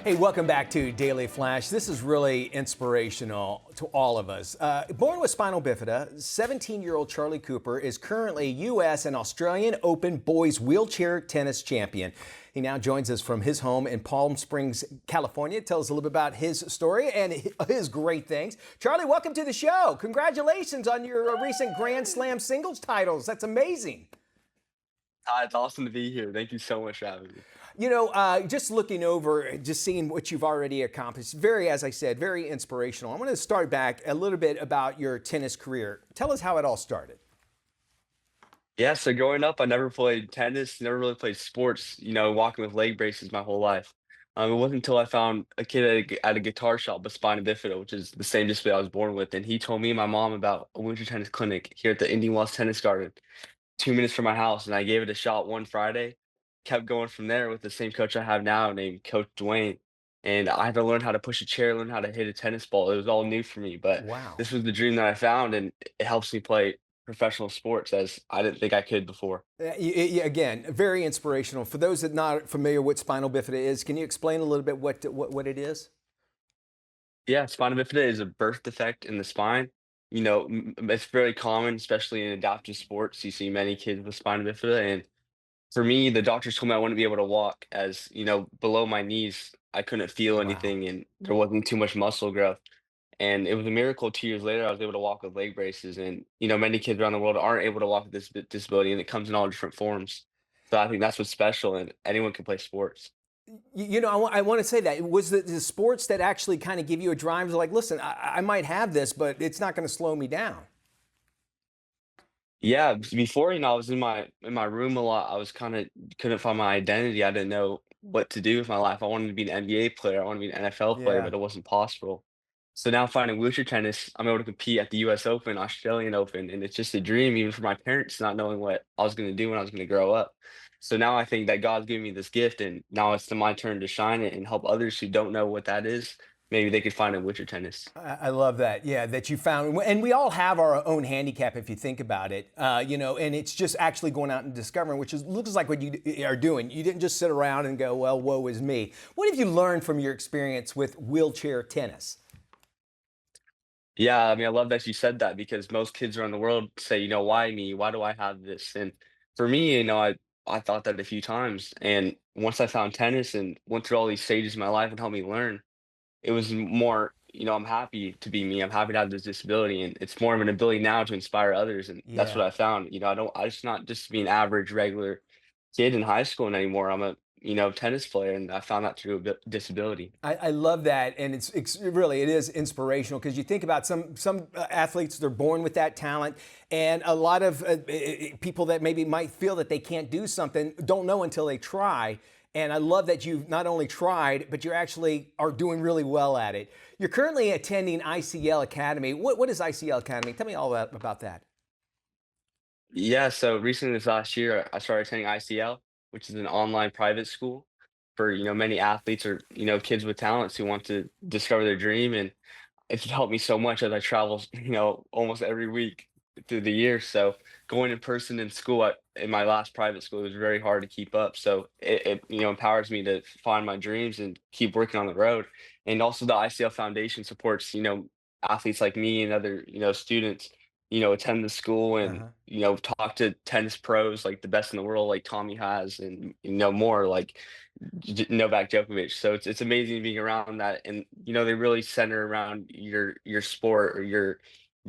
Hey, welcome back to Daily Flash. This is really inspirational to all of us. Born with spinal bifida, 17-year-old Charlie Cooper is currently U.S. and Australian Open boys wheelchair tennis champion. He now joins us from his home in Palm Springs, California. Tell us a little bit about his story and his great things. Charlie, welcome to the show. Congratulations on your recent Grand Slam singles titles. That's amazing. Hi, it's awesome to be here. Thank you so much for having me. Just looking over, just seeing what you've already accomplished, very, as I said, very inspirational. I want to start back a little bit about your tennis career. Tell us how it all started. Yeah, so growing up, I never played tennis, never really played sports, walking with leg braces my whole life. It wasn't until I found a kid at a guitar shop with spina bifida, which is the same disability I was born with, and he told me and my mom about a winter tennis clinic here at the Indian Wells Tennis Garden, 2 minutes from my house, and I gave it a shot one Friday. Kept going from there with the same coach I have now, named Coach Dwayne. And I had to learn how to push a chair, learn how to hit a tennis ball. It was all new for me, but Wow. this was the dream that I found, and it helps me play professional sports as I didn't think I could before. Again, very inspirational. For those that are not familiar with spinal bifida is, can you explain a little bit what it is? Yeah, spina bifida is a birth defect in the spine. It's very common, especially in adaptive sports. You see many kids with spina bifida, and for me, the doctors told me I wouldn't be able to walk as, below my knees, I couldn't feel Wow. anything and there wasn't too much muscle growth. And it was a miracle 2 years later, I was able to walk with leg braces. And, many kids around the world aren't able to walk with this disability and it comes in all different forms. So I think that's what's special and anyone can play sports. I want to say that it was the sports that actually kind of give you a drive to like, listen, I might have this, but it's not going to slow me down. Yeah, before, I was in my room a lot. I was kind of couldn't find my identity. I didn't know what to do with my life. I wanted to be an NBA player. I wanted to be an NFL player, Yeah. but it wasn't possible. So now finding wheelchair tennis, I'm able to compete at the US Open, Australian Open, and it's just a dream, even for my parents, not knowing what I was going to do when I was going to grow up. So now I think that God's giving me this gift, and now it's my turn to shine it and help others who don't know what that is. Maybe they could find in wheelchair tennis. I love that. Yeah, that you found, and we all have our own handicap if you think about it. And it's just actually going out and discovering, which looks like what you are doing. You didn't just sit around and go, "Well, woe is me." What have you learned from your experience with wheelchair tennis? Yeah, I mean, I love that you said that because most kids around the world say, why me? Why do I have this? And for me, I thought that a few times. And once I found tennis and went through all these stages in my life and helped me learn, it was more, I'm happy to be me. I'm happy to have this disability. And it's more of an ability now to inspire others. And that's Yeah. what I found. I just not just be an average, regular kid in high school anymore. I'm a, tennis player. And I found that through a disability. I love that, and it's really it is inspirational because you think about some athletes, they're born with that talent, and a lot of people that maybe might feel that they can't do something don't know until they try. And I love that you've not only tried, but you actually are doing really well at it. You're currently attending ICL Academy. What is ICL Academy? Tell me all about that. Yeah, so recently this last year, I started attending ICL, which is an online private school for, many athletes or, kids with talents who want to discover their dream. And it's helped me so much as I travel, almost every week through the year. So going in person in school in my last private school, it was very hard to keep up. So it empowers me to find my dreams and keep working on the road. And also the ICL Foundation supports, athletes like me and other, students, attend the school and, Uh-huh. talk to tennis pros like the best in the world, like Tommy has, and more like Novak Djokovic. So it's amazing being around that, and they really center around your sport or your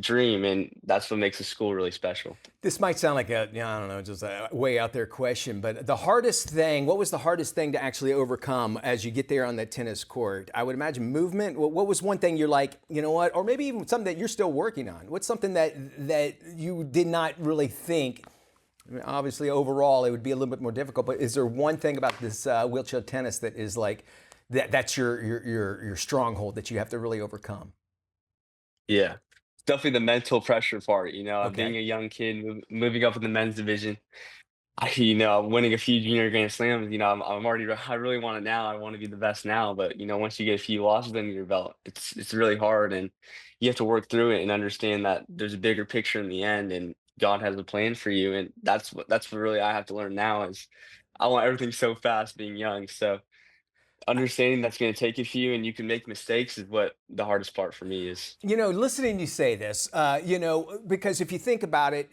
dream, and that's what makes the school really special. This might sound like a, I don't know, just a way out there question, but the hardest thing, what was the hardest thing to actually overcome as you get there on that tennis court? I would imagine movement. What was one thing you're like, you know what, or maybe even something that you're still working on? What's something that you did not really think? I mean, obviously, overall, it would be a little bit more difficult. But is there one thing about this wheelchair tennis that is like that's your stronghold that you have to really overcome? Yeah, it's definitely the mental pressure part. Being Okay. a young kid, moving up in the men's division. I'm winning a few junior Grand Slams. I'm already. I really want it now. I want to be the best now. But once you get a few losses under your belt, it's really hard, and you have to work through it and understand that there's a bigger picture in the end, and God has a plan for you. And that's what really I have to learn now is I want everything so fast being young. So understanding that's going to take a few and you can make mistakes is what the hardest part for me is. Listening to you say this, because if you think about it,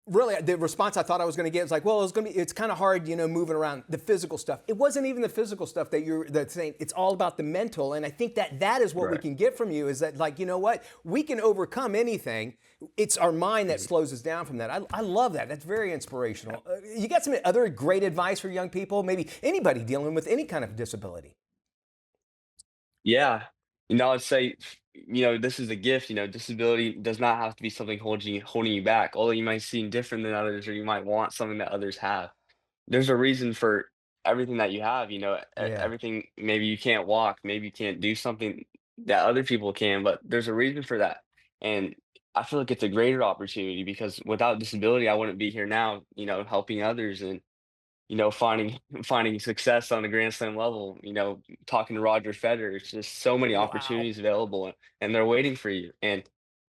really the response I thought I was going to get is like, well, it's kind of hard, moving around the physical stuff. It wasn't even the physical stuff that's saying. It's all about the mental, and I think that is what we Right. can get from you is that, like, you know what, we can overcome anything. It's our mind that Mhm. slows us down from that. I love that. That's very inspirational. You got some other great advice for young people, maybe anybody dealing with any kind of disability? Yeah. I'd say, this is a gift. Disability does not have to be something holding you back. Although you might seem different than others, or you might want something that others have. There's a reason for everything that you have. Yeah. Everything. Maybe you can't walk. Maybe you can't do something that other people can. But there's a reason for that. And I feel like it's a greater opportunity because without disability, I wouldn't be here now. Helping others and finding success on the Grand Slam level, talking to Roger Federer. It's just so many Wow. opportunities available and they're waiting for you. And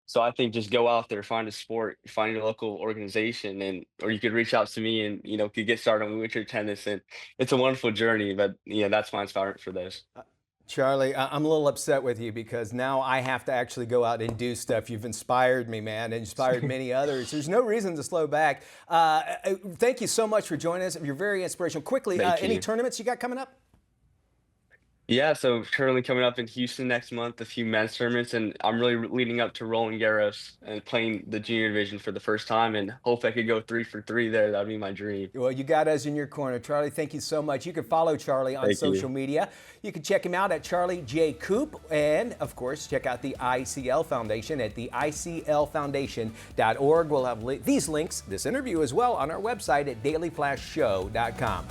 so I think just go out there, find a sport, find your local organization, and or you could reach out to me and could get started on wheelchair tennis. And it's a wonderful journey, but that's my inspiration for this. Charlie, I'm a little upset with you because now I have to actually go out and do stuff. You've inspired me, man, and inspired many others. There's no reason to slow back. Thank you so much for joining us. You're very inspirational. Quickly, Thank any you. tournaments you got coming up? Yeah, so currently coming up in Houston next month, a few men's tournaments, and I'm really leading up to Roland Garros and playing the junior division for the first time, and hope I could go 3 for 3 there. That'd be my dream. Well, you got us in your corner. Charlie, thank you so much. You can follow Charlie on Thank you. social media. You can check him out at Charlie J. Coop. And, of course, check out the ICL Foundation at the ICLFoundation.org. We'll have these links, this interview as well, on our website at dailyflashshow.com.